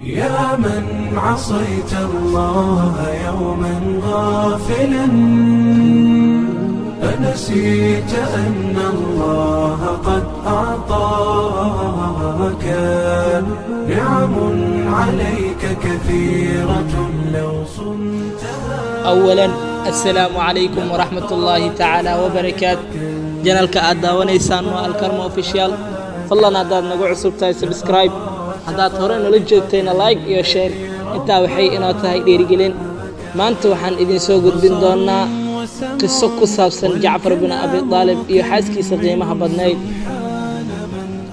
يا من عصيت الله يوما غافلا أنسيت أن الله قد أعطاك نعم عليك كثيرة لو صنتها. أولا السلام عليكم ورحمة الله تعالى وبركاته. جنالك أداونيسان والكرم أوفيشيال فالله هداد نقو عصب تاي سبسكرايب هداد هورين ولجوتين لايك iyo share intaa waxay inoo tahay dhiirigelin. maanta waxaan idin soo gudbin doonaa qiso ku saabsan Jacfar bin Abi Talib iyo xaaskiisa qiimaha badnayd.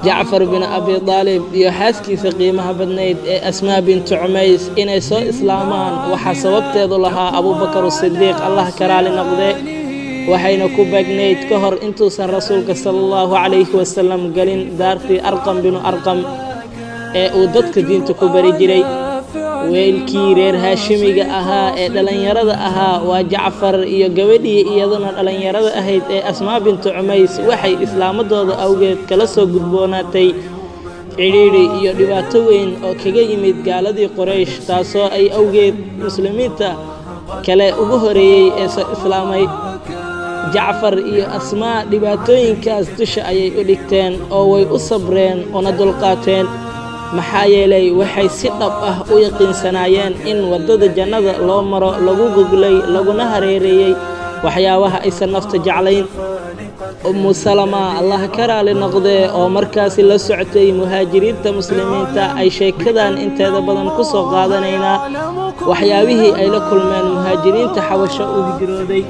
Jacfar bin Abi Talib iyo xaaskiisa qiimaha badnayd ee Asmaa bint Umays inay soo islaamaan waxa sababteedu lahaa Abu Bakr as-Siddiq Allah karaali noqde waxayna ku bagnayd ka hor intuusan rasuulka sallallahu alayhi wasallam galin daartii Arqam bin Arqam ee uu dadka diinta ku bari jiray. weelkii reer Haashimiga ahaa ee dhalinyarada ahaa waa Jacfar iyo gabadhii iyaduna dhalinyarada ahayd ee Asmaa bint Umays waxay islaamadooda awgeed kala soo gudboonaatay ciriiri iyo dhibaato weyn oo kaga yimid gaaladii Quraysh taasoo ay awgeed muslimiinta kale ugu horeeyay ee soo islaamay. Jacfar iyo Asmaa dhibaatooyinkaas dusha ayay u dhigteen oo way u sabreen una dulqaateen maxaa yeelay waxay si dhab ah u yaqiinsanaayeen in wadada jannada loo maro lagu goglay laguna hareereeyay waxyaabaha aysan nafta jeclayn. Ummu Salama Allah karaali noqdee oo markaasi la socotay muhaajiriinta muslimiinta ay sheekadan inteeda badan ku soo qaadanaynaa waxyaabihii ay la kulmeen muhaajiriinta xabasho u hijrooday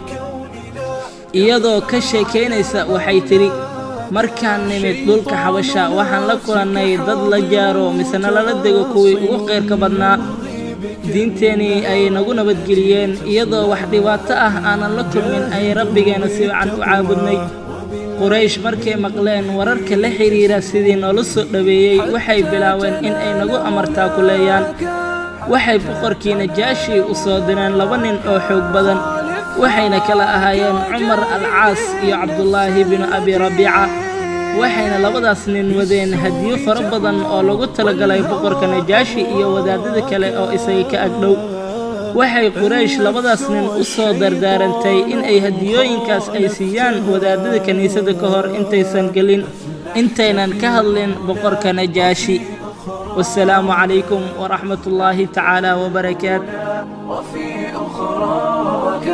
iyadoo ka sheekeynaysa waxay tiri markaan nimid dhulka xabasha waxaan la kulannay dad la jaaro misna lala dego kuwii ugu qeyrka badnaa diinteeni ay nagu nabadgeliyeen iyadoo wax dhibaato ah aanan la kulmin ay rabbigeena si wacan u caabudnay. Quraysh markay maqleen wararka la xiriira sidii noola soo dhaweeyay waxay bilaabeen in ay nagu amartaa kuleeyaan. waxay boqorkii Najaashi u soo direen laba nin oo xoog badan waxayna kala ahaayeen Umar al-Aas iyo Abdullah ibn Abi Rabi'a waxayna labadaas nin wadeen hadiyo fara badan oo lagu talagalay boqorka Najaashi iyo wadaadada kale oo isaga ka agdhow. waxay Quraysh labadaas nin u soo dardaarantay in ay hadiyooyinkaas ay siiyaan wadaadada kaniisada ka hor intaysan galin intaynan ka hadlin boqorka Najaashi. والسلام عليكم ورحمة الله تعالى وبركاته. وفي أخراك